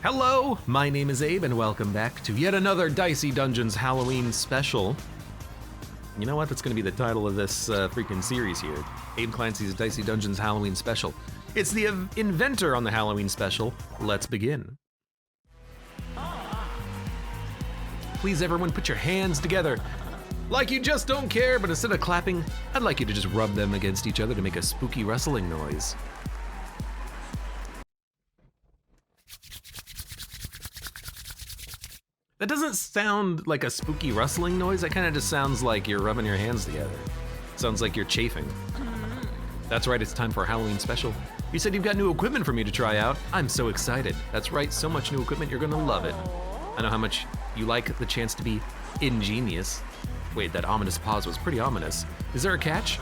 Hello, my name is Abe, and welcome back to yet another Dicey Dungeons Halloween special. You know what? That's going to be the title of this freaking series here. Abe Clancy's Dicey Dungeons Halloween special. It's the inventor on the Halloween special. Let's begin. Please, everyone, put your hands together. Like you just don't care, but instead of clapping, I'd like you to just rub them against each other to make a spooky rustling noise. That doesn't sound like a spooky rustling noise. That kind of just sounds like you're rubbing your hands together. Sounds like you're chafing. That's right, it's time for a Halloween special. You said you've got new equipment for me to try out. I'm so excited. That's right, so much new equipment, you're gonna love it. I know how much you like the chance to be ingenious. Wait, that ominous pause was pretty ominous. Is there a catch?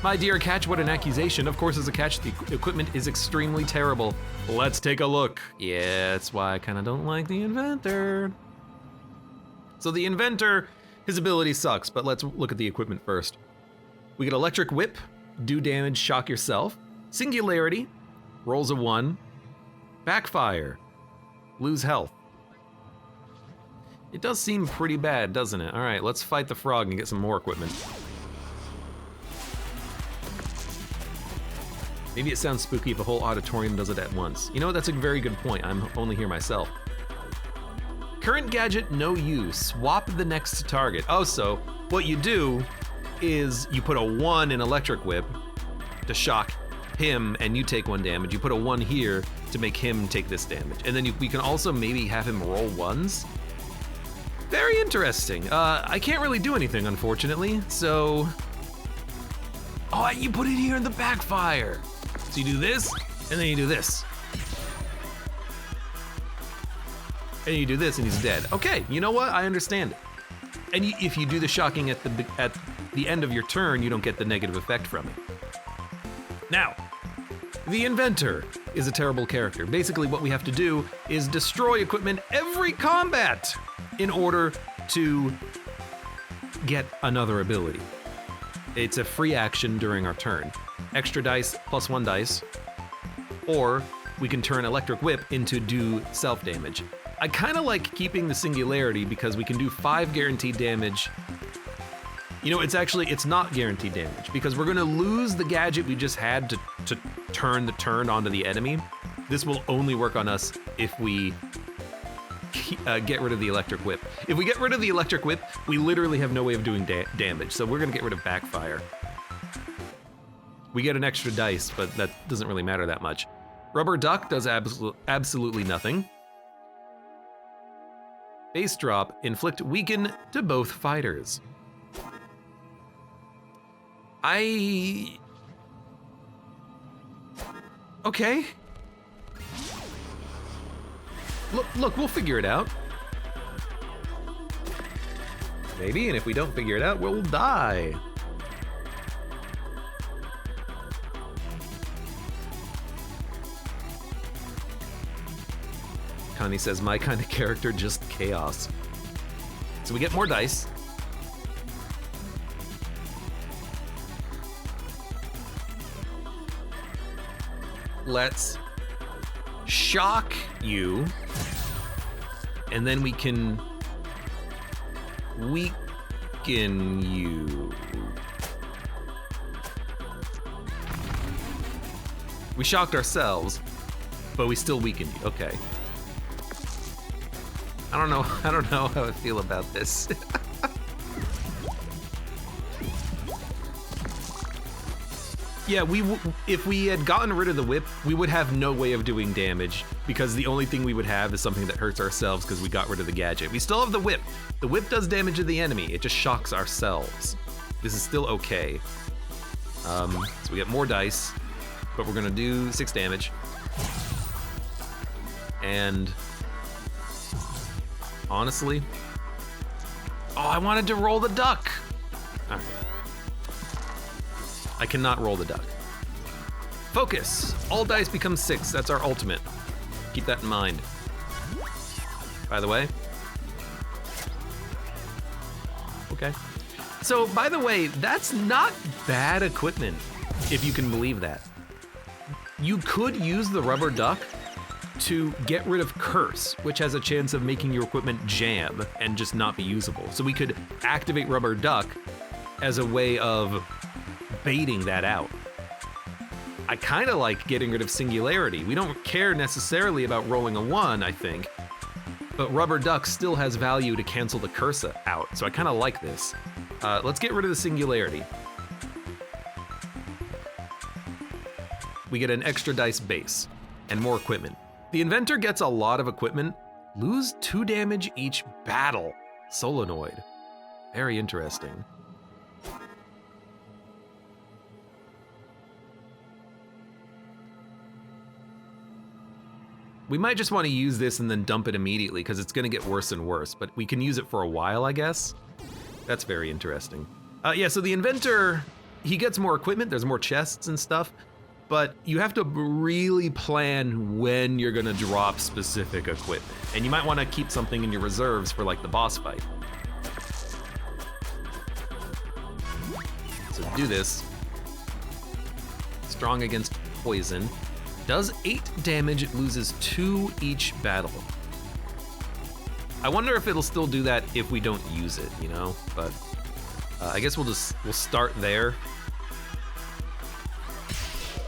My dear catch, what an accusation. Of course there's a catch, the equipment is extremely terrible. Let's take a look. Yeah, that's why I kinda don't like the inventor. So the inventor, his ability sucks, but let's look at the equipment first. We get electric whip, do damage, shock yourself. Singularity, rolls a 1. Backfire, lose health. It does seem pretty bad, doesn't it? All right, let's fight the frog and get some more equipment. Maybe it sounds spooky if a whole auditorium does it at once. You know what, that's a very good point. I'm only here myself. Current gadget, no use. Swap the next target. Oh, so what you do is you put a 1 in electric whip to shock him and you take 1 damage. You put a 1 here to make him take this damage. And then we can also maybe have him roll 1s. Very interesting. I can't really do anything, unfortunately, so... Oh, you put it here in the backfire. So you do this, and then you do this. And you do this and he's dead. Okay, you know what? I understand it. And if you do the shocking at the end of your turn, you don't get the negative effect from it. Now, the inventor is a terrible character. Basically what we have to do is destroy equipment every combat in order to get another ability. It's a free action during our turn. Extra dice plus 1 dice, or we can turn electric whip into do self damage. I kind of like keeping the singularity because we can do 5 guaranteed damage. You know, it's not guaranteed damage because we're gonna lose the gadget we just had to turn the turn onto the enemy. This will only work on us if we get rid of the electric whip. If we get rid of the electric whip, we literally have no way of doing damage, so we're gonna get rid of backfire. We get an extra dice, but that doesn't really matter that much. Rubber duck does absolutely nothing. Base drop, inflict weaken to both fighters. Okay. Look, we'll figure it out. Maybe, and if we don't figure it out, we'll die. Connie says, my kind of character, just chaos. So we get more dice. Let's shock you, and then we can weaken you. We shocked ourselves, but we still weakened you, okay. I don't know how I feel about this. Yeah, if we had gotten rid of the whip, we would have no way of doing damage because the only thing we would have is something that hurts ourselves because we got rid of the gadget. We still have the whip. The whip does damage to the enemy. It just shocks ourselves. This is still okay. So we get more dice, but we're gonna do 6 damage. And honestly, oh, I wanted to roll the duck. All right. I cannot roll the duck. Focus, all dice become 6. That's our ultimate. Keep that in mind. By the way. Okay. So, by the way, that's not bad equipment, if you can believe that. You could use the rubber duck to get rid of Curse, which has a chance of making your equipment jam and just not be usable. So we could activate Rubber Duck as a way of baiting that out. I kind of like getting rid of Singularity. We don't care necessarily about rolling a 1, I think, but Rubber Duck still has value to cancel the Curse out, so I kind of like this. Let's get rid of the Singularity. We get an extra dice base and more equipment. The Inventor gets a lot of equipment. Lose 2 damage each battle. Solenoid. Very interesting. We might just want to use this and then dump it immediately because it's going to get worse and worse, but we can use it for a while, I guess. That's very interesting. Yeah, so the Inventor, he gets more equipment. There's more chests and stuff. But you have to really plan when you're gonna drop specific equipment. And you might wanna keep something in your reserves for like the boss fight. So do this. Strong against poison. Does 8 damage, it loses 2 each battle. I wonder if it'll still do that if we don't use it, you know? But I guess we'll start there.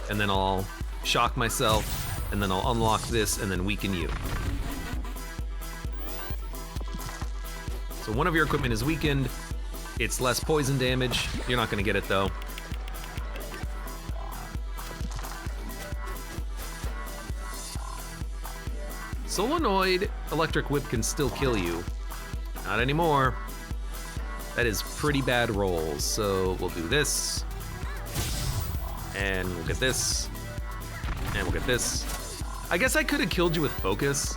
And then I'll shock myself, and then I'll unlock this, and then weaken you. So one of your equipment is weakened. It's less poison damage. You're not gonna get it though. Solenoid Electric Whip can still kill you. Not anymore. That is pretty bad rolls, so we'll do this. And we'll get this, and we'll get this. I guess I could have killed you with focus,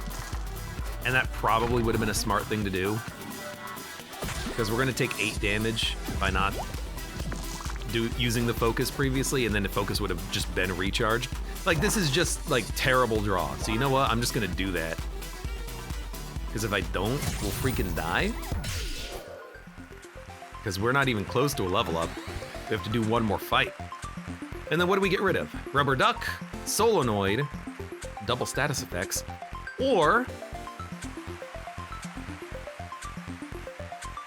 and that probably would have been a smart thing to do, because we're gonna take 8 damage by not using the focus previously, and then the focus would have just been recharged. Like, this is just like terrible draw. So you know what? I'm just gonna do that, because if I don't, we'll freaking die. Because we're not even close to a level up. We have to do one more fight. And then what do we get rid of? Rubber Duck, Solenoid, double status effects, or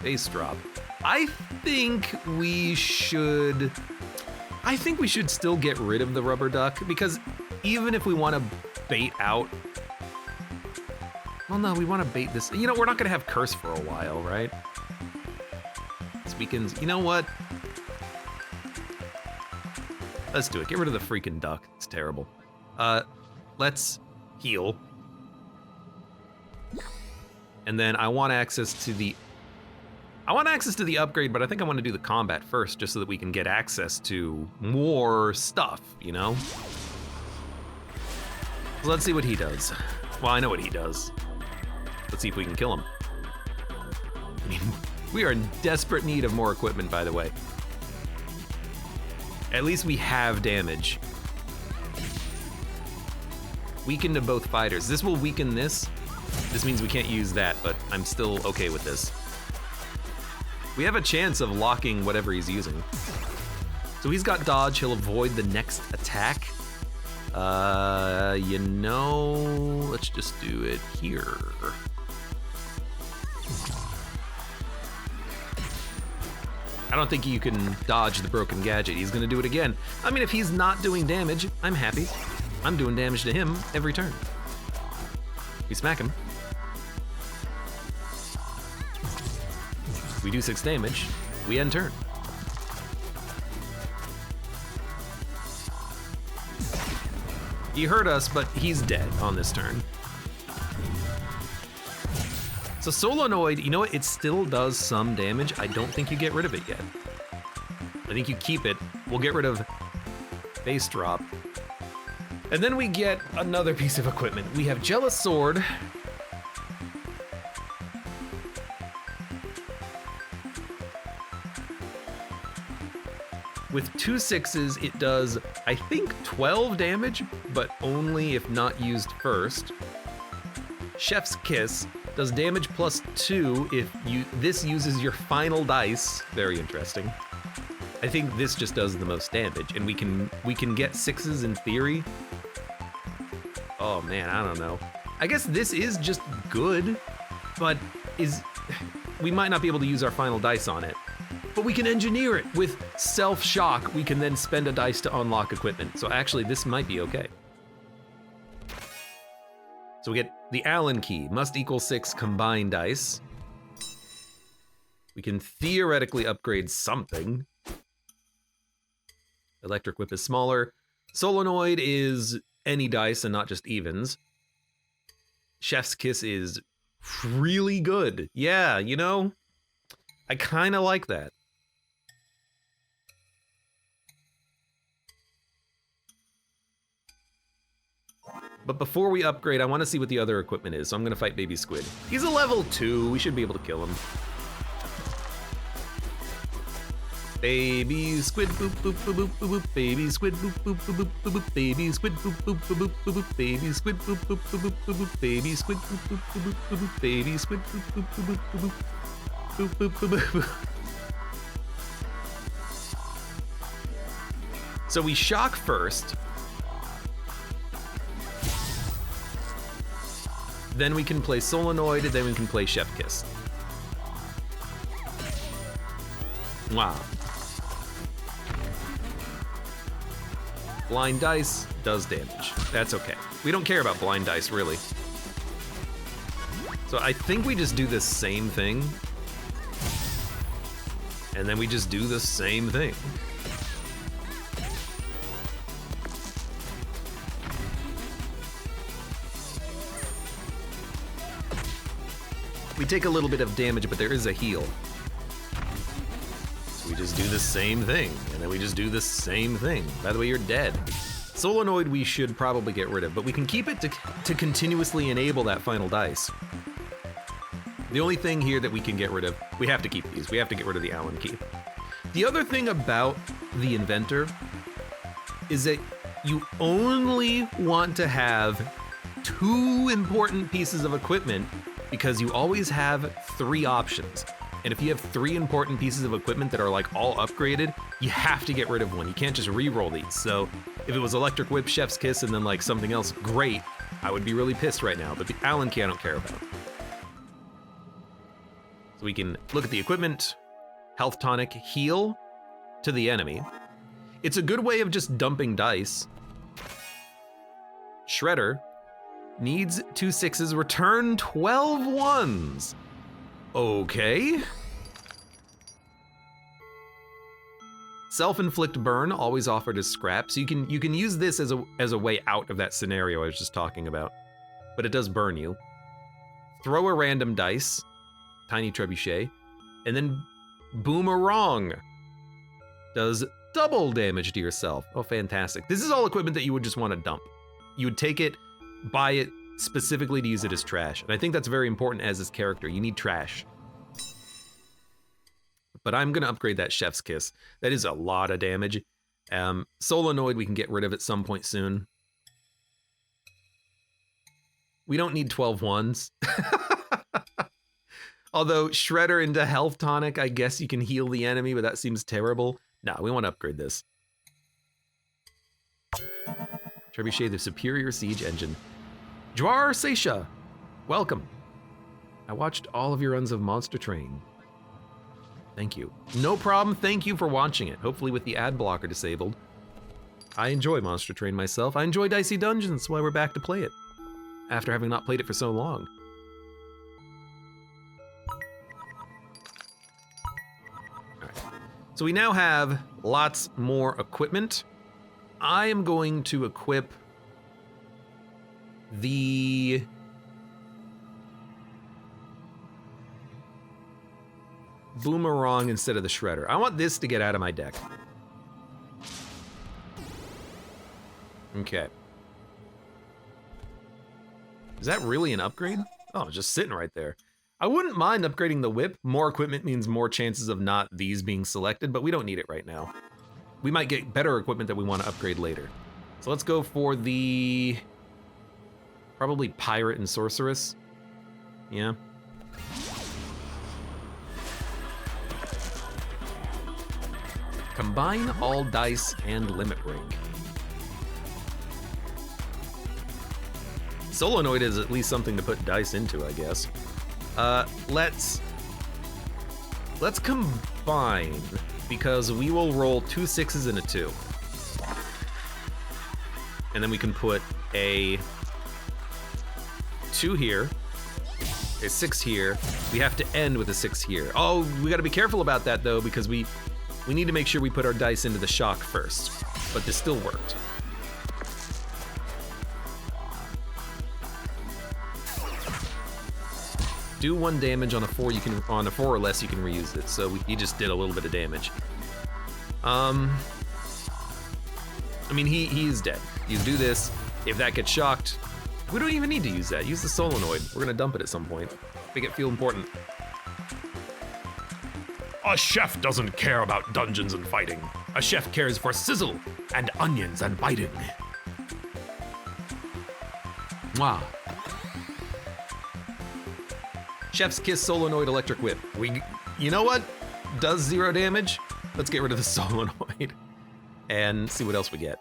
base drop. I think we should still get rid of the Rubber Duck, because even if we want to bait out, well, no, we want to bait this. You know, we're not going to have Curse for a while, right? This weekend's, you know what? Let's do it. Get rid of the freaking duck. It's terrible. Let's heal. And then I want access to the upgrade, but I think I want to do the combat first, just so that we can get access to more stuff, you know? So let's see what he does. Well, I know what he does. Let's see if we can kill him. I mean, we are in desperate need of more equipment, by the way. At least we have damage. Weaken to both fighters. This will weaken this. This means we can't use that, but I'm still okay with this. We have a chance of locking whatever he's using. So he's got dodge, he'll avoid the next attack. You know, let's just do it here. I don't think you can dodge the broken gadget. He's gonna do it again. I mean, if he's not doing damage, I'm happy. I'm doing damage to him every turn. We smack him. We do 6 damage. We end turn. He hurt us, but he's dead on this turn. So Solenoid, you know what? It still does some damage. I don't think you get rid of it yet. I think you keep it. We'll get rid of base drop. And then we get another piece of equipment. We have Jealous Sword. With 2 6s, it does, I think, 12 damage, but only if not used first. Chef's Kiss does damage plus 2 if this uses your final dice. Very interesting. I think this just does the most damage, and we can get 6s in theory. Oh man, I don't know. I guess this is just good, but we might not be able to use our final dice on it. But we can engineer it with self-shock. We can then spend a dice to unlock equipment. So actually, this might be okay. So we get the Allen key, must equal 6 combined dice. We can theoretically upgrade something. Electric whip is smaller. Solenoid is any dice and not just evens. Chef's kiss is really good. Yeah, you know, I kind of like that. But before we upgrade, I want to see what the other equipment is, so I'm going to fight Baby Squid. He's a level 2, we should be able to kill him. Baby Squid, boop, boop, boop, boop, boop, boop, Baby Squid, boop, boop, boop, boop, boop, Baby Squid, boop, boop, boop, boop, boop, boop, Baby Squid, boop, boop, boop, boop, boop, boop, Baby Squid, boop, boop, boop, boop, boop, boop, Baby Squid, boop, boop, boop, boop, boop, boop, boop, boop, boop, boop. So we shock first. Then we can play Solenoid, then we can play Chef Kiss. Wow. Blind dice does damage. That's okay. We don't care about blind dice, really. So I think we just do the same thing. And then we just do the same thing. We take a little bit of damage, but there is a heal. So we just do the same thing, and then we just do the same thing. By the way, you're dead. Solenoid we should probably get rid of, but we can keep it to continuously enable that final dice. The only thing here that we can get rid of, we have to keep these. We have to get rid of the Allen key. The other thing about the inventor is that you only want to have 2 important pieces of equipment because you always have 3 options. And if you have 3 important pieces of equipment that are like all upgraded, you have to get rid of one. You can't just re-roll these. So if it was Electric Whip, Chef's Kiss, and then like something else great, I would be really pissed right now. But the Allen key I don't care about. So we can look at the equipment, health tonic, heal to the enemy. It's a good way of just dumping dice. Shredder needs 2 6s, return 12 1s. Okay. Self-inflict burn, always offered as scrap. So you can use this as a way out of that scenario I was just talking about. But it does burn you. Throw a random dice, tiny trebuchet, and then boomerang. Does double damage to yourself. Oh, fantastic. This is all equipment that you would just want to dump. You would take it, buy it specifically to use it as trash. And I think that's very important as this character. You need trash. But I'm gonna upgrade that Chef's Kiss. That is a lot of damage. Solenoid we can get rid of at some point soon. We don't need 12 1s. Although Shredder into health tonic, I guess you can heal the enemy, but that seems terrible. Nah, we want to upgrade this. Trebuchet, the superior siege engine. Jwar Seisha, welcome. I watched all of your runs of Monster Train. Thank you. No problem, thank you for watching it. Hopefully with the ad blocker disabled. I enjoy Monster Train myself. I enjoy Dicey Dungeons, that's why we're back to play it. After having not played it for so long. Alright. So we now have lots more equipment. I am going to equip the boomerang instead of the shredder. I want this to get out of my deck. Okay. Is that really an upgrade? Oh, it's just sitting right there. I wouldn't mind upgrading the whip. More equipment means more chances of not these being selected, but we don't need it right now. We might get better equipment that we want to upgrade later. So let's go for the... probably Pirate and Sorceress. Yeah. Combine all dice and limit ring. Solenoid is at least something to put dice into, I guess. Let's combine, because we will roll 2 6s and a 2. And then we can put a 2 here, a 6 here. We have to end with a 6 here. Oh, we gotta be careful about that though, because we need to make sure we put our dice into the shock first. But this still worked. Do 1 damage on a 4. On a 4 or less, you can reuse it. So he just did a little bit of damage. I mean, he is dead. You do this. If that gets shocked, we don't even need to use that. Use the solenoid. We're gonna dump it at some point. Make it feel important. A chef doesn't care about dungeons and fighting. A chef cares for sizzle and onions and biting. Wow. Chef's Kiss Solenoid Electric Whip. You know what? Does 0 damage. Let's get rid of the solenoid and see what else we get.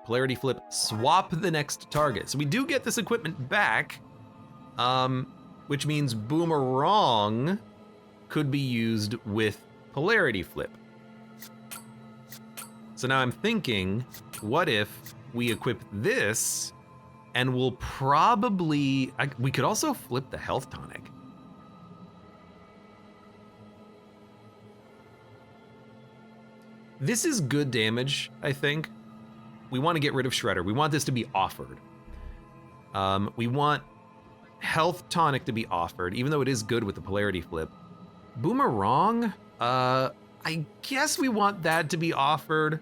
Polarity Flip, swap the next target. So we do get this equipment back, which means Boomerang could be used with Polarity Flip. So now I'm thinking, what if we equip this and we'll probably, we could also flip the health tonic. This is good damage, I think. We want to get rid of Shredder. We want this to be offered. We want Health Tonic to be offered, even though it is good with the Polarity Flip. Boomerang, I guess we want that to be offered.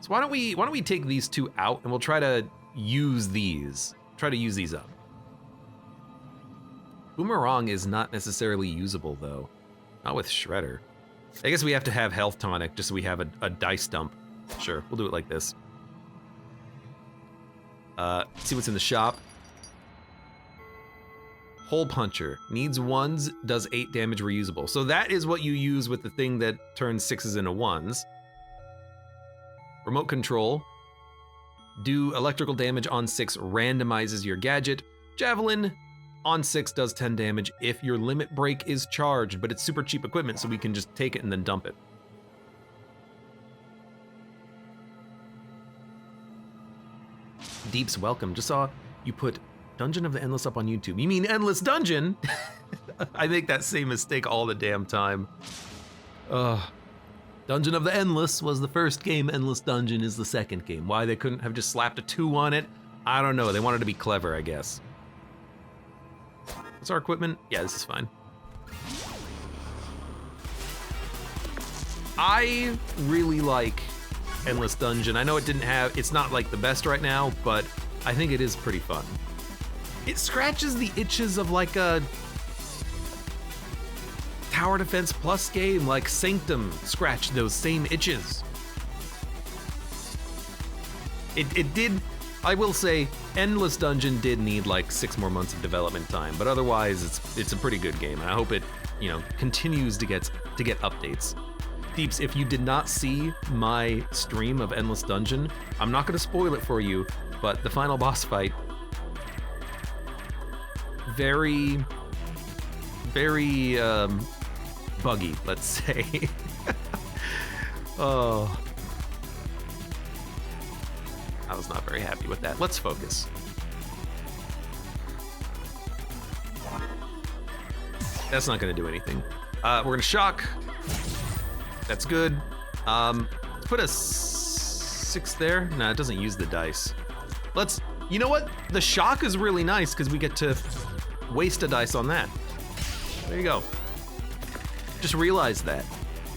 So why don't we take these 2 out and we'll try to use these. Try to use these up. Boomerang is not necessarily usable though. Not with Shredder. I guess we have to have Health Tonic just so we have a dice dump. Sure, we'll do it like this. See what's in the shop. Hole Puncher. Needs 1s, does 8 damage reusable. So that is what you use with the thing that turns 6s into 1s. Remote Control. Do electrical damage on 6, randomizes your gadget. Javelin. On 6 does 10 damage if your limit break is charged, but it's super cheap equipment, so we can just take it and then dump it. Deep's welcome. Just saw you put Dungeon of the Endless up on YouTube. You mean Endless Dungeon? I make that same mistake all the damn time. Dungeon of the Endless was the first game. Endless Dungeon is the second game. Why they couldn't have just slapped a 2 on it? I don't know. They wanted to be clever, I guess. What's our equipment? Yeah, this is fine. I really like Endless Dungeon. I know it's not like the best right now, but I think it is pretty fun. It scratches the itches of like a Tower Defense Plus game, like Sanctum scratched those same itches. It did. I will say, Endless Dungeon did need like 6 more months of development time, but otherwise it's a pretty good game, and I hope it, continues to get updates. Deeps, if you did not see my stream of Endless Dungeon, I'm not going to spoil it for you, but the final boss fight, very, very buggy, let's say. Oh. I was not very happy with that. Let's focus. That's not gonna do anything. We're gonna shock. That's good. Let's put a 6 there. Nah, it doesn't use the dice. You know what? The shock is really nice because we get to waste a dice on that. There you go. Just realized that.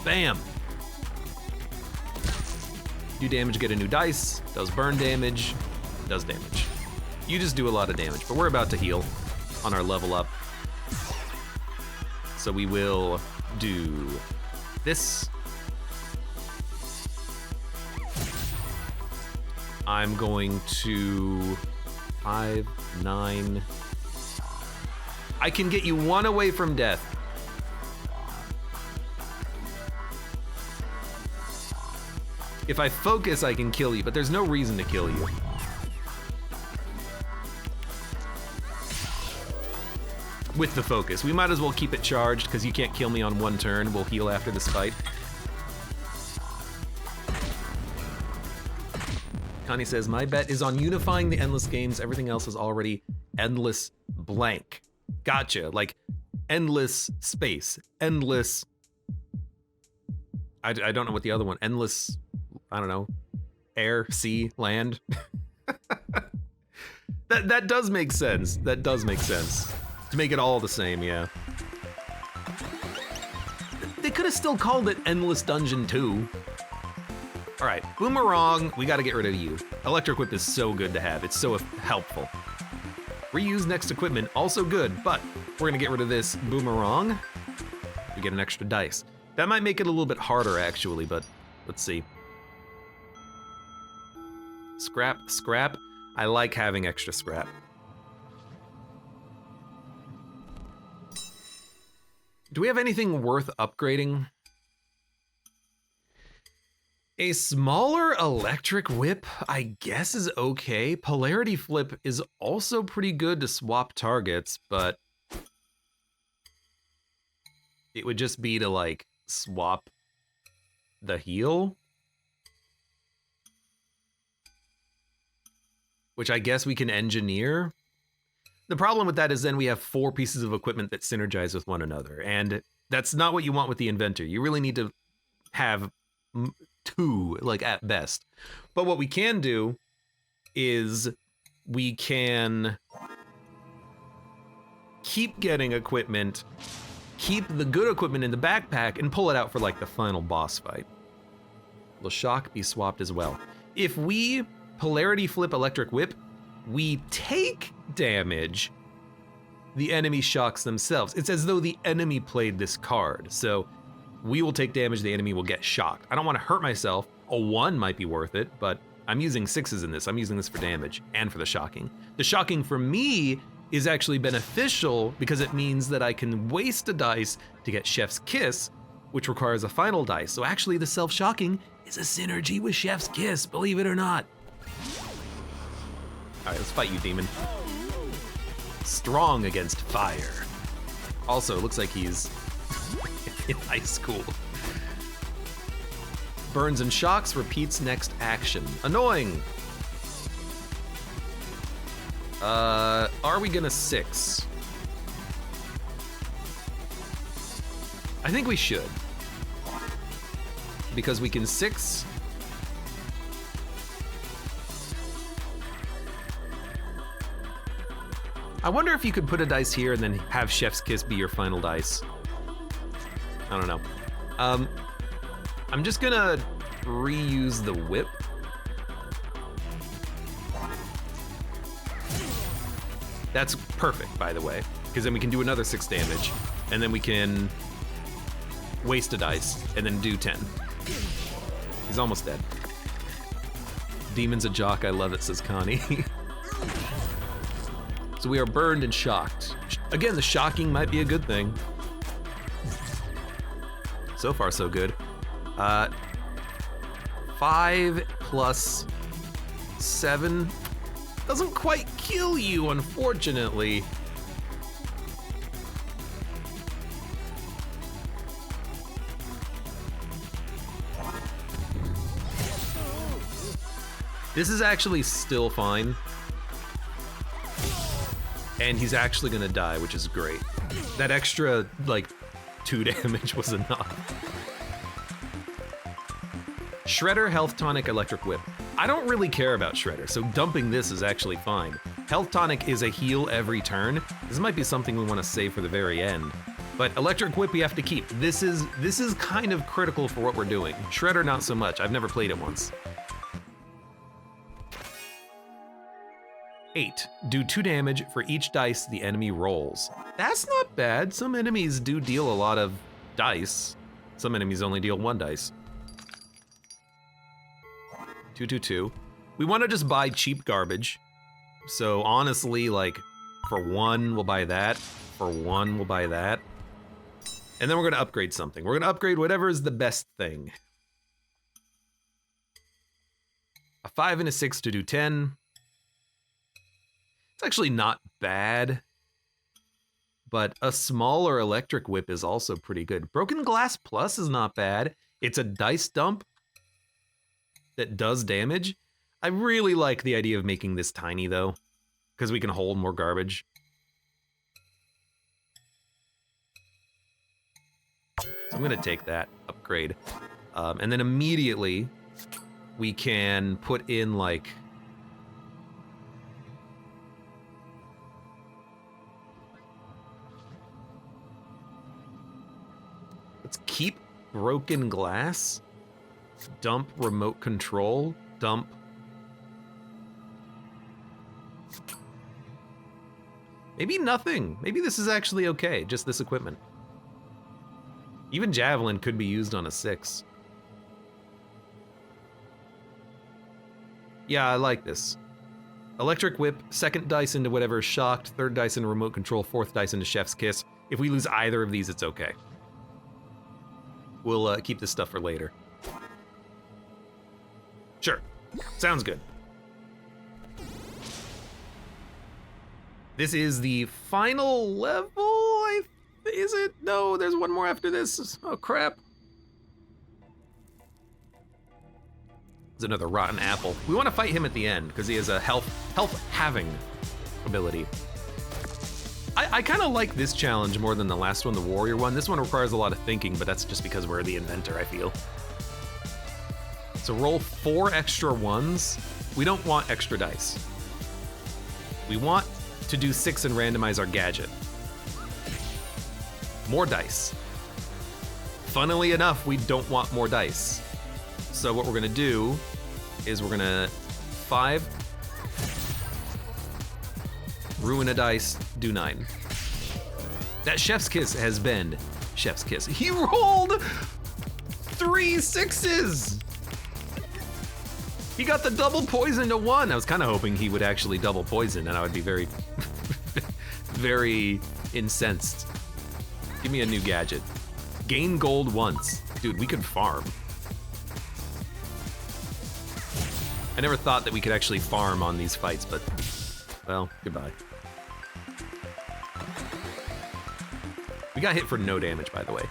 Bam. Do damage, get a new dice, does burn damage, does damage. You just do a lot of damage, but we're about to heal on our level up. So we will do this. I'm going to 5, 9. I can get you 1 away from death. If I focus, I can kill you, but there's no reason to kill you. With the focus. We might as well keep it charged, because you can't kill me on one turn. We'll heal after this fight. Connie says, my bet is on unifying the endless games. Everything else is already endless blank. Gotcha. Like, endless space. Endless... I don't know what the other one... Endless... I don't know. Air, sea, land. That does make sense. That does make sense. To make it all the same, yeah. They could have still called it Endless Dungeon 2. All right, Boomerang, we gotta get rid of you. Electric Whip is so good to have. It's so helpful. Reuse next equipment, also good, but we're gonna get rid of this Boomerang. We get an extra dice. That might make it a little bit harder, actually, but let's see. Scrap, scrap. I like having extra scrap. Do we have anything worth upgrading? A smaller electric whip, I guess, is okay. Polarity flip is also pretty good to swap targets, but it would just be to, like, swap the heal. Which I guess we can engineer. The problem with that is then we have 4 pieces of equipment that synergize with one another, and that's not what you want with the inventor. You really need to have 2, like, at best. But what we can do is we can keep getting equipment, keep the good equipment in the backpack, and pull it out for, like, the final boss fight. Will shock be swapped as well? If we polarity flip electric whip, we take damage. The enemy shocks themselves. It's as though the enemy played this card. So we will take damage, the enemy will get shocked. I don't want to hurt myself. A 1 might be worth it, but I'm using 6s in this. I'm using this for damage and for the shocking. The shocking for me is actually beneficial because it means that I can waste a dice to get Chef's Kiss, which requires a final dice. So actually the self-shocking is a synergy with Chef's Kiss, believe it or not. All right, let's fight you, demon. Strong against fire. Also, looks like he's in high school. Burns and shocks, repeats next action. Annoying. Are we gonna 6? I think we should. Because we can 6. I wonder if you could put a dice here and then have Chef's Kiss be your final dice. I don't know. I'm just gonna reuse the whip. That's perfect, by the way, because then we can do another 6 damage, and then we can waste a dice, and then do 10. He's almost dead. Demon's a jock, I love it, says Connie. So we are burned and shocked. Again, the shocking might be a good thing. So far, so good. 5 plus 7 doesn't quite kill you, unfortunately. This is actually still fine. And he's actually gonna die, which is great. That extra, like, 2 damage was enough. Shredder, Health Tonic, Electric Whip. I don't really care about Shredder, so dumping this is actually fine. Health Tonic is a heal every turn. This might be something we want to save for the very end. But Electric Whip we have to keep. This is kind of critical for what we're doing. Shredder, not so much. I've never played it once. 8. Do 2 damage for each dice the enemy rolls. That's not bad. Some enemies do deal a lot of dice. Some enemies only deal 1 dice. 2, 2, 2. We want to just buy cheap garbage. So honestly, like, for 1, we'll buy that. For 1, we'll buy that. And then we're gonna upgrade something. We're gonna upgrade whatever is the best thing. A 5 and a 6 to do 10. It's actually not bad. But a smaller electric whip is also pretty good. Broken Glass Plus is not bad. It's a dice dump that does damage. I really like the idea of making this tiny, though, because we can hold more garbage. So I'm going to take that upgrade. And then immediately, we can put in, like... Let's keep Broken Glass. Dump Remote Control. Dump... Maybe nothing. Maybe this is actually okay, just this equipment. Even Javelin could be used on a 6. Yeah, I like this. Electric Whip, second dice into whatever is shocked, third dice into Remote Control, fourth dice into Chef's Kiss. If we lose either of these, it's okay. We'll keep this stuff for later. Sure, sounds good. This is the final level, is it? No, there's one more after this. Oh, crap. There's another rotten apple. We want to fight him at the end, because he has a health-having ability. I kind of like this challenge more than the last one, the warrior one. This one requires a lot of thinking, but that's just because we're the inventor, I feel. So roll 4 extra 1s. We don't want extra dice. We want to do 6 and randomize our gadget. More dice. Funnily enough, we don't want more dice. So what we're gonna do is we're gonna 5, ruin a dice, do 9. That Chef's Kiss has been Chef's Kiss. He rolled 3 6s. He got the double poison to 1. I was kind of hoping he would actually double poison, and I would be very, very incensed. Give me a new gadget. Gain gold once. Dude, we could farm. I never thought that we could actually farm on these fights, but, well, goodbye. We got hit for no damage, by the way.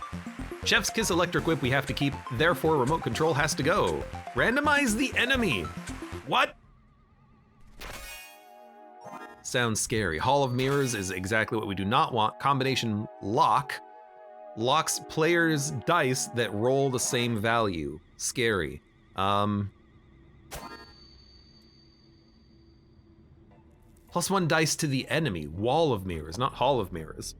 Chef's Kiss Electric Whip we have to keep, therefore Remote Control has to go. Randomize the enemy. What? Sounds scary. Hall of Mirrors is exactly what we do not want. Combination lock. Locks players' dice that roll the same value. Scary. +1 dice to the enemy. Wall of Mirrors, not Hall of Mirrors.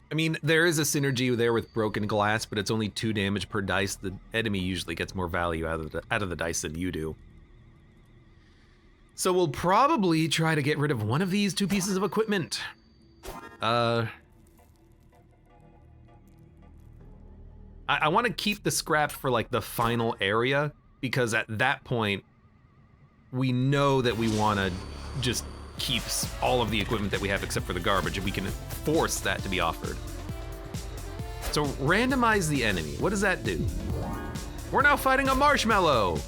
I mean, there is a synergy there with Broken Glass, but it's only 2 damage per dice. The enemy usually gets more value out of the dice than you do. So we'll probably try to get rid of one of these 2 pieces of equipment. I want to keep the scrap for like the final area, because at that point, we know that we want to just keep all of the equipment that we have except for the garbage, and we can force that to be offered. So randomize the enemy. What does that do? We're now fighting a marshmallow.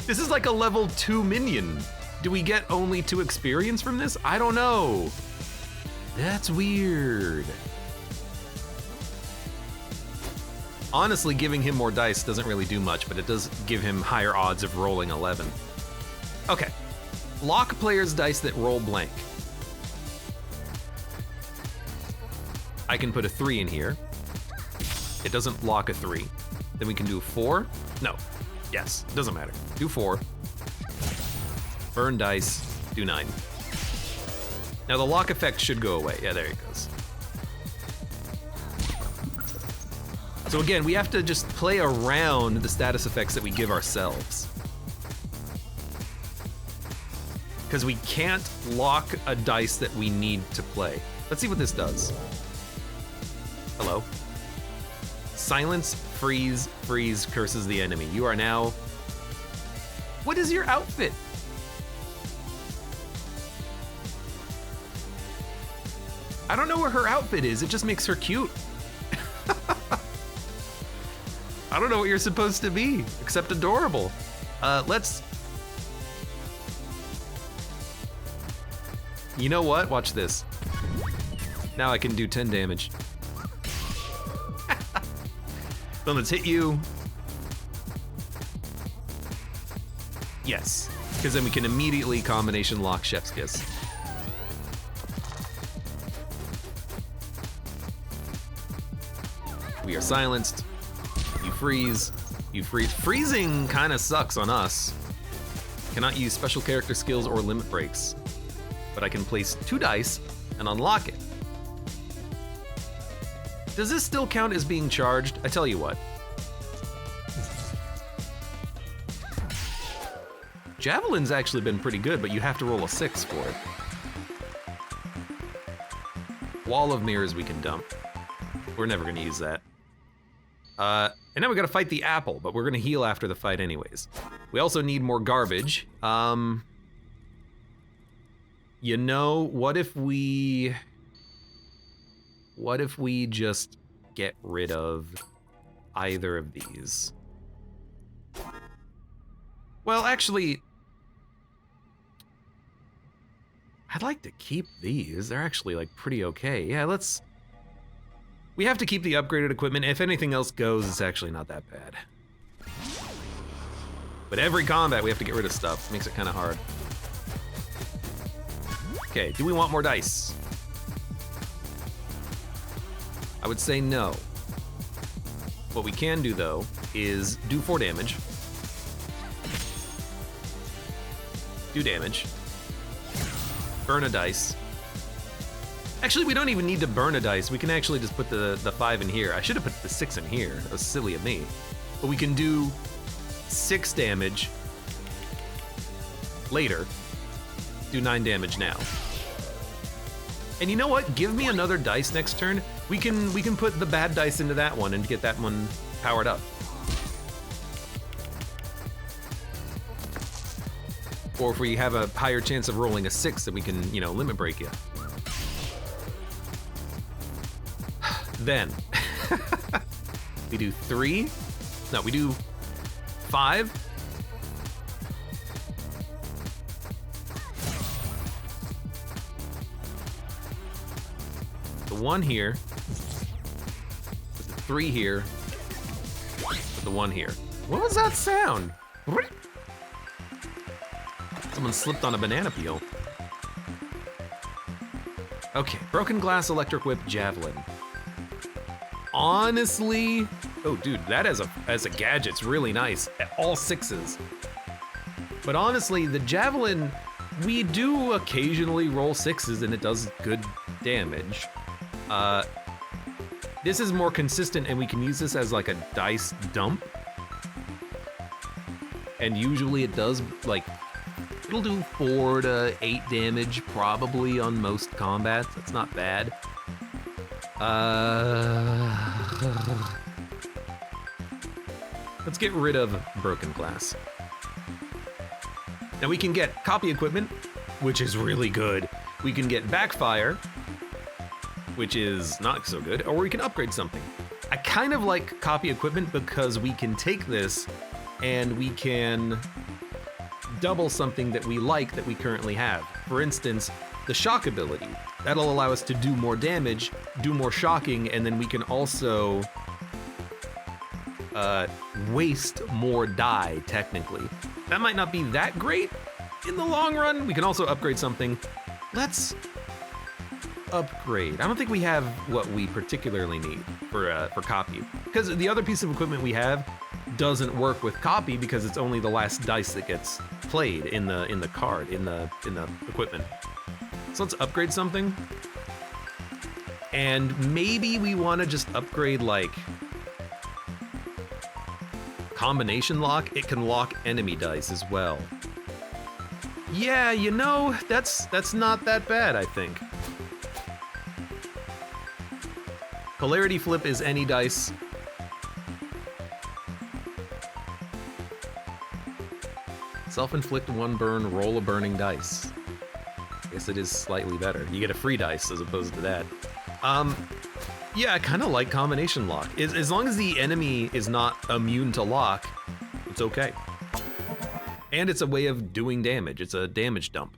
This is like a level 2 minion. Do we get only 2 experience from this? I don't know. That's weird. Honestly, giving him more dice doesn't really do much, but it does give him higher odds of rolling 11. Okay. Lock players' dice that roll blank. I can put a 3 in here. It doesn't lock a 3. Then we can do 4. No. Yes, doesn't matter. Do 4. Burn dice, do 9. Now the lock effect should go away. Yeah, there it goes. So again, we have to just play around the status effects that we give ourselves. Because we can't lock a dice that we need to play. Let's see what this does. Hello. Silence, freeze, freeze curses the enemy. You are now... What is your outfit? I don't know where her outfit is. It just makes her cute. I don't know what you're supposed to be, except adorable. Let's... You know what? Watch this. Now I can do 10 damage. So let's hit you. Yes, because then we can immediately combination lock Chef's Kiss. We are silenced. You freeze. You freeze. Freezing kind of sucks on us. Cannot use special character skills or limit breaks. But I can place 2 dice and unlock it. Does this still count as being charged? I tell you what. Javelin's actually been pretty good, but you have to roll a 6 for it. Wall of Mirrors we can dump. We're never gonna use that. And now we gotta fight the apple, but we're gonna heal after the fight anyways. We also need more garbage. You know, what if we just get rid of either of these? Well, actually, I'd like to keep these. They're actually like pretty okay. Yeah, we have to keep the upgraded equipment. If anything else goes, it's actually not that bad. But every combat, we have to get rid of stuff. Makes it kind of hard. Okay, do we want more dice? I would say no. What we can do, though, is do 4 damage. Do damage. Burn a dice. Actually, we don't even need to burn a dice. We can actually just put the 5 in here. I should have put the 6 in here. That was silly of me. But we can do 6 damage later. Do 9 damage now. And you know what? Give me another dice next turn. We can put the bad dice into that one and get that one powered up. Or if we have a higher chance of rolling a 6, then we can, you know, limit break you. Then we do 3. No, we do 5. The 1 here. Put the 3 here. Put the 1 here. What was that sound? Someone slipped on a banana peel. Okay, broken glass, electric whip, javelin. Honestly, oh dude, that as a gadget's really nice. All 6s. But honestly, the javelin, we do occasionally roll 6s and it does good damage. This is more consistent and we can use this as like a dice dump. And usually it does like, it'll do 4 to 8 damage probably on most combats. That's not bad. Let's get rid of broken glass. Now we can get copy equipment, which is really good. We can get backfire, which is not so good, or we can upgrade something. I kind of like copy equipment because we can take this and we can double something that we like that we currently have. For instance, the shock ability. That'll allow us to do more damage, do more shocking, and then we can also waste more die, technically. That might not be that great in the long run. We can also upgrade something. Let's upgrade. I don't think we have what we particularly need for copy, because the other piece of equipment we have doesn't work with copy because it's only the last dice that gets played in the card, in the equipment. So let's upgrade something. And maybe we want to just upgrade like combination lock. It can lock enemy dice as well. Yeah, you know, that's not that bad, I think. Polarity flip is any dice. Self-inflict 1 burn, roll a burning dice. Guess it is slightly better. You get a free dice as opposed to that. Yeah, I kind of like combination lock. As long as the enemy is not immune to lock, it's okay. And it's a way of doing damage. It's a damage dump.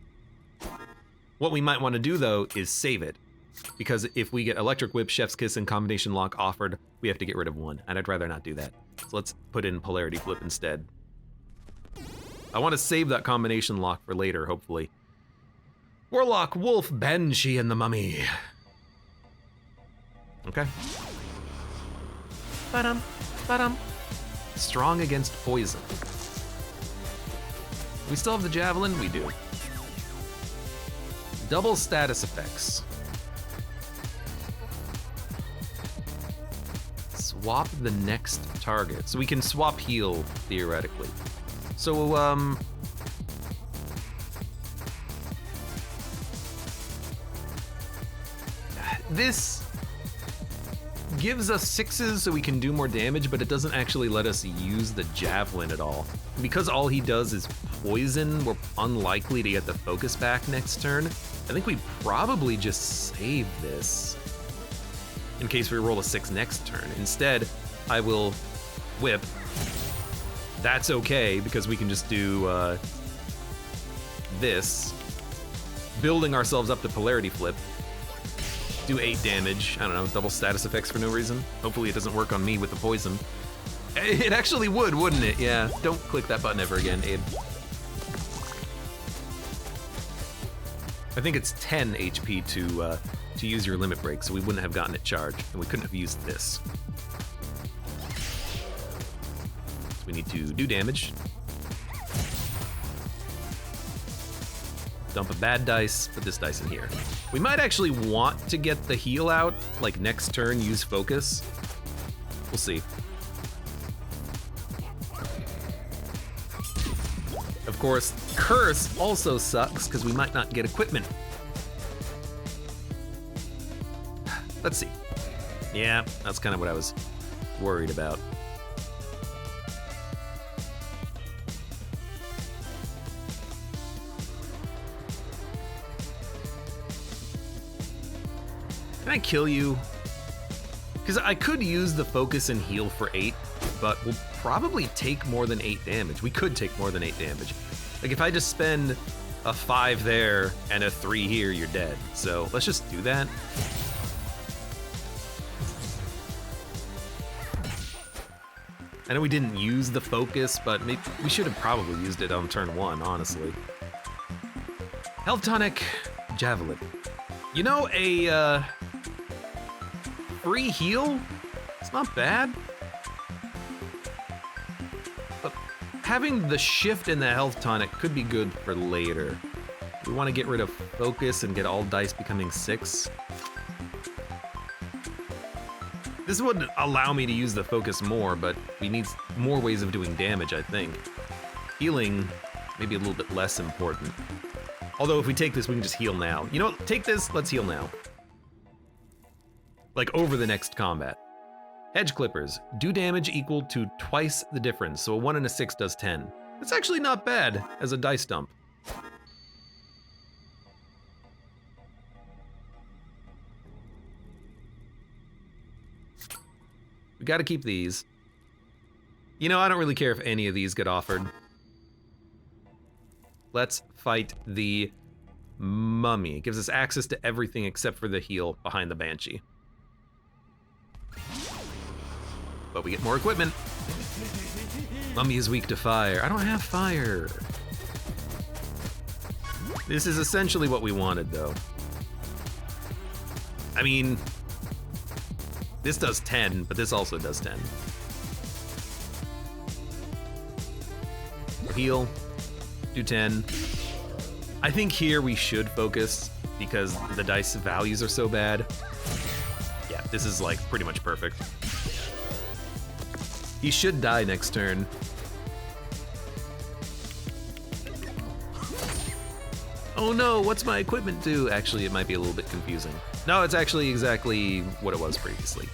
What we might want to do, though, is save it. Because if we get Electric Whip, Chef's Kiss, and Combination Lock offered, we have to get rid of one, and I'd rather not do that. So let's put in Polarity Flip instead. I want to save that Combination Lock for later, hopefully. Warlock, Wolf, Banshee, and the Mummy. Okay. Ba-dum, ba-dum. Strong against poison. We still have the Javelin? We do. Double status effects. Swap the next target. So we can swap heal, theoretically. So, this gives us 6s so we can do more damage, but it doesn't actually let us use the Javelin at all. Because all he does is poison, we're unlikely to get the focus back next turn. I think we probably just save this in case we roll a 6 next turn. Instead, I will whip. That's okay, because we can just do this, building ourselves up to Polarity Flip. Do 8 damage. I don't know, double status effects for no reason. Hopefully it doesn't work on me with the poison. It actually would, wouldn't it? Yeah, don't click that button ever again, Abe. I think it's 10 HP to use your limit break, so we wouldn't have gotten it charged, and we couldn't have used this. So we need to do damage. Dump a bad dice, put this dice in here. We might actually want to get the heal out, like next turn, use focus. We'll see. Of course, Curse also sucks because we might not get equipment. Let's see. Yeah, that's kind of what I was worried about. Can I kill you? Because I could use the focus and heal for 8, but we'll probably take more than 8 damage. We could take more than 8 damage. Like if I just spend a 5 there and a 3 here, you're dead. So let's just do that. I know we didn't use the focus, but maybe we should have probably used it on turn 1, honestly. Health Tonic, Javelin. You know, a free heal? It's not bad. But having the shift in the health tonic could be good for later. We want to get rid of focus and get all dice becoming 6. This would allow me to use the focus more, but we need more ways of doing damage, I think. Healing, maybe a little bit less important. Although if we take this, we can just heal now. You know what, take this, let's heal now. Like over the next combat. Hedge Clippers, do damage equal to twice the difference, so a 1 and a 6 does 10. That's actually not bad as a dice dump. We gotta keep these. You know, I don't really care if any of these get offered. Let's fight the Mummy. It gives us access to everything except for the heal behind the Banshee. But we get more equipment. Mummy is weak to fire. I don't have fire. This is essentially what we wanted, though. I mean, this does 10, but this also does 10. Heal, do 10. I think here we should focus because the dice values are so bad. Yeah, this is like pretty much perfect. He should die next turn. Oh no, what's my equipment do? Actually, it might be a little bit confusing. No, it's actually exactly what it was previously.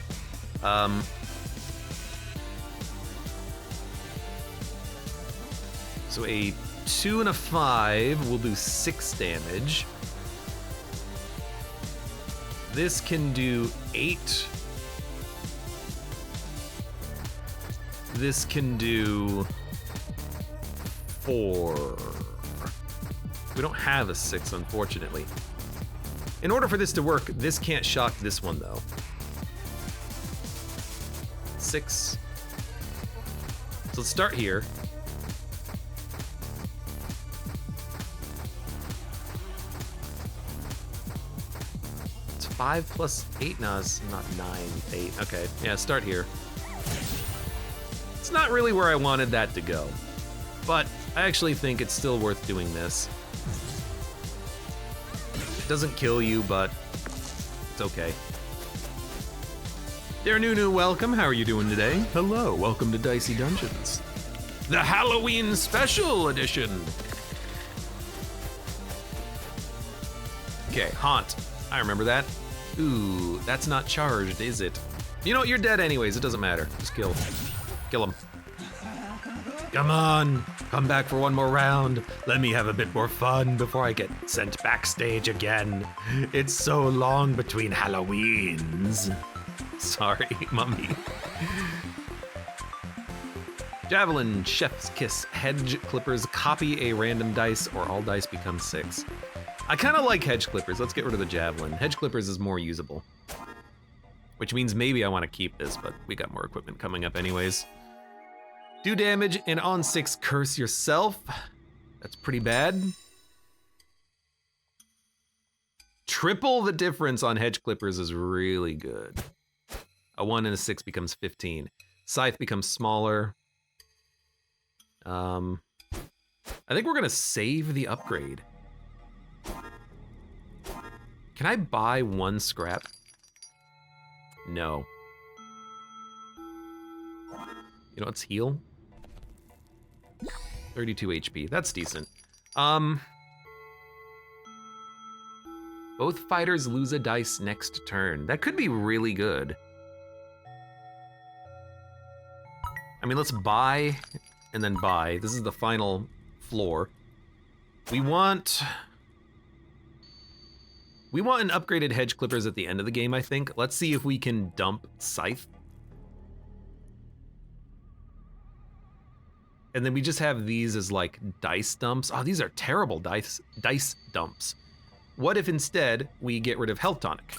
So a 2 and a 5 will do 6 damage. This can do 8 This can do 4. We don't have a 6, unfortunately. In order for this to work, this can't shock this one, though. 6. So let's start here. It's 5 plus 8. No, it's not 9, 8. Okay, yeah, start here. It's not really where I wanted that to go, but I actually think it's still worth doing this. It doesn't kill you, but it's okay. Dear Nunu, welcome. How are you doing today? Hello, welcome to Dicey Dungeons. The Halloween Special Edition. Okay, Haunt. I remember that. Ooh, that's not charged, is it? You know what, you're dead anyways, it doesn't matter. Just kill him. Come on, come back for one more round. Let me have a bit more fun before I get sent backstage again. It's so long between Halloweens. Sorry, mummy. Javelin, Chef's Kiss, Hedge Clippers, copy a random dice or all dice become 6. I kind of like Hedge Clippers. Let's get rid of the Javelin. Hedge Clippers is more usable. Which means maybe I want to keep this, but we got more equipment coming up anyways. Do damage and on 6 curse yourself. That's pretty bad. Triple the difference on Hedge Clippers is really good. A 1 and a 6 becomes 15. Scythe becomes smaller. I think we're gonna save the upgrade. Can I buy 1 scrap? No. You know, let's heal. 32 HP, that's decent. Both fighters lose a dice next turn. That could be really good. I mean, let's buy and then buy. This is the final floor. We want an upgraded Hedge Clippers at the end of the game, I think. Let's see if we can dump Scythe. And then we just have these as like dice dumps. Oh, these are terrible dice dumps. What if instead we get rid of Health Tonic?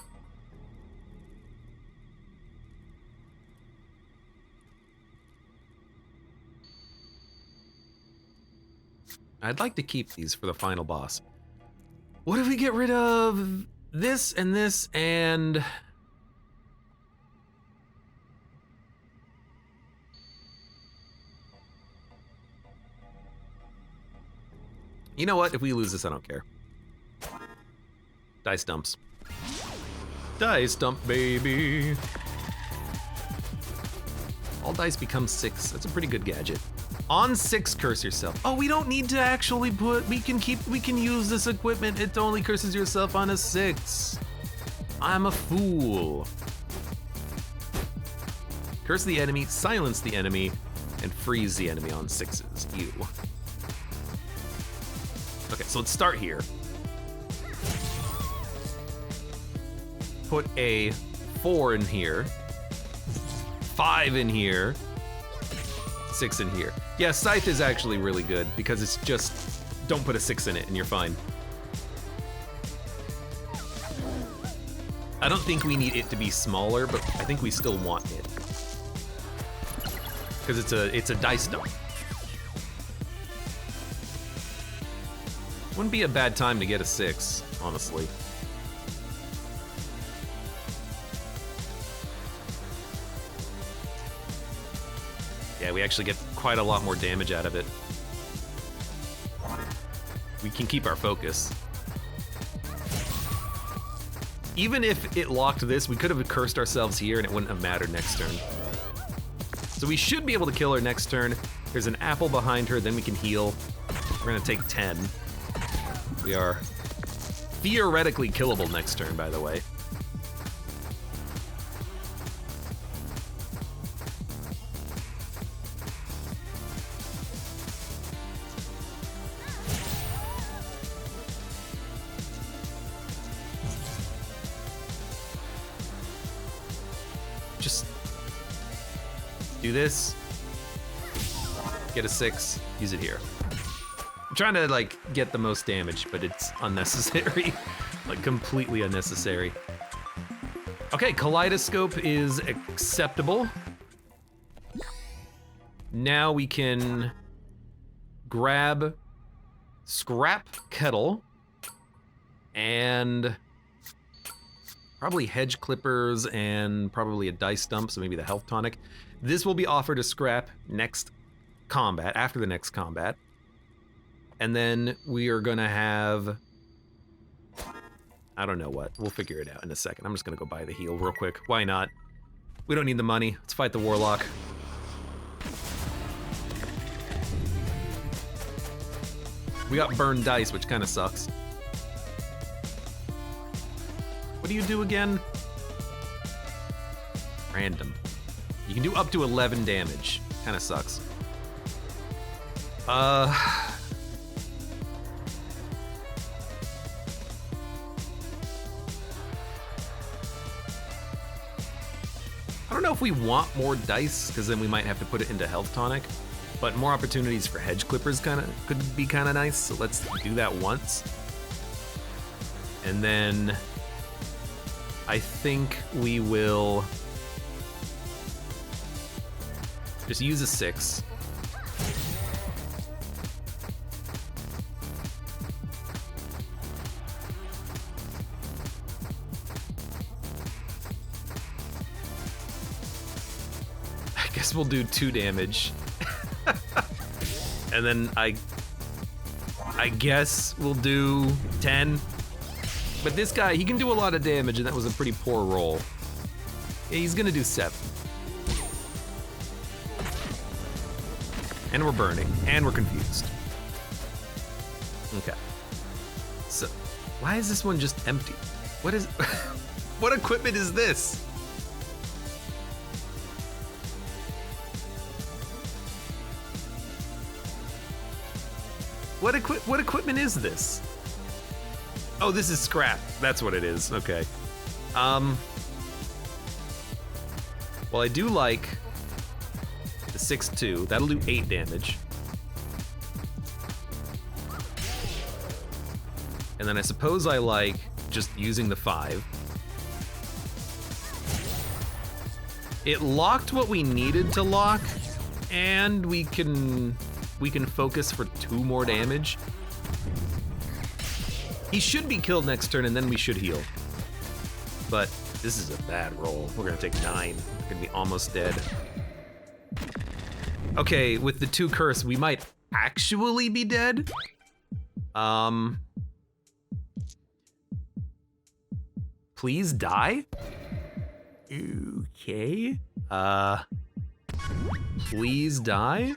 I'd like to keep these for the final boss. What if we get rid of this and... You know what? If we lose this, I don't care. Dice dumps. Dice dump, baby. All dice become 6. That's a pretty good gadget. On 6, curse yourself. Oh, we don't need to actually put, we can use this equipment. It only curses yourself on a 6. I'm a fool. Curse the enemy, silence the enemy, and freeze the enemy on 6s. Ew. Okay, so let's start here. Put a 4 in here, 5 in here, 6 in here. Yeah, Scythe is actually really good because it's just, don't put a 6 in it and you're fine. I don't think we need it to be smaller, but I think we still want it. Because it's a dice dump. Wouldn't be a bad time to get a 6, honestly. Yeah, we actually get quite a lot more damage out of it. We can keep our focus. Even if it locked this, we could have cursed ourselves here and it wouldn't have mattered next turn. So we should be able to kill her next turn. There's an apple behind her, then we can heal. We're gonna take 10. We are theoretically killable next turn, by the way. Just do this. Get a 6, use it here. I'm trying to like get the most damage, but it's unnecessary. Like completely unnecessary. Okay, Kaleidoscope is acceptable. Now we can grab Scrap Kettle and probably Hedge Clippers and probably a Dice Dump, so maybe the Health Tonic. This will be offered as scrap next combat, after the next combat. And then we are gonna have, I don't know what, we'll figure it out in a second. I'm just gonna go buy the heal real quick. Why not? We don't need the money. Let's fight the Warlock. We got burned dice, which kind of sucks. What do you do again? Random. You can do up to 11 damage. Kind of sucks. I don't know if we want more dice, because then we might have to put it into Health Tonic. But more opportunities for Hedge Clippers could be kind of nice, so let's do that once. And then I think we will just use a 6. I guess we'll do 2 damage. And then I guess we'll do 10. But this guy, he can do a lot of damage, and that was a pretty poor roll. Yeah, he's gonna do 7. And we're burning, and we're confused. Okay. So, why is this one just empty? What is, what equipment is this? What equipment is this? Oh, this is scrap. That's what it is. Okay. Well, I do like the 6-2. That'll do 8 damage. And then I suppose I like just using the 5. It locked what we needed to lock, and we can focus for 2 more damage. He should be killed next turn, and then we should heal. But this is a bad roll. We're gonna take 9. We're gonna be almost dead. Okay, with the 2 curse, we might actually be dead. Please die? Okay. Please die?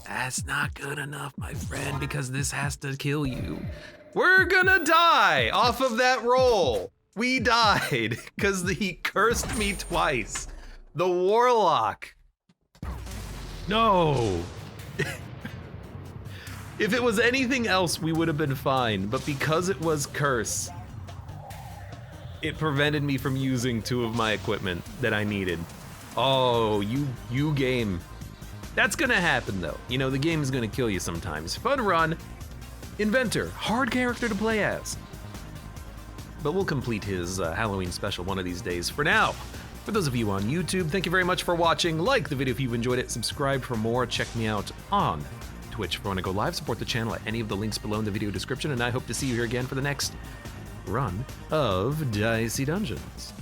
That's not good enough, my friend, because this has to kill you. We're gonna die off of that roll. We died because he cursed me twice. The Warlock. No. If it was anything else, we would have been fine, but because it was curse, it prevented me from using 2 of my equipment that I needed. Oh, you game. That's gonna happen though. You know, the game is gonna kill you sometimes. Fun run. Inventor, hard character to play as. But we'll complete his Halloween special one of these days. For now, for those of you on YouTube, thank you very much for watching. Like the video if you enjoyed it, subscribe for more, check me out on Twitch if you want to go live, support the channel at any of the links below in the video description, and I hope to see you here again for the next run of Dicey Dungeons.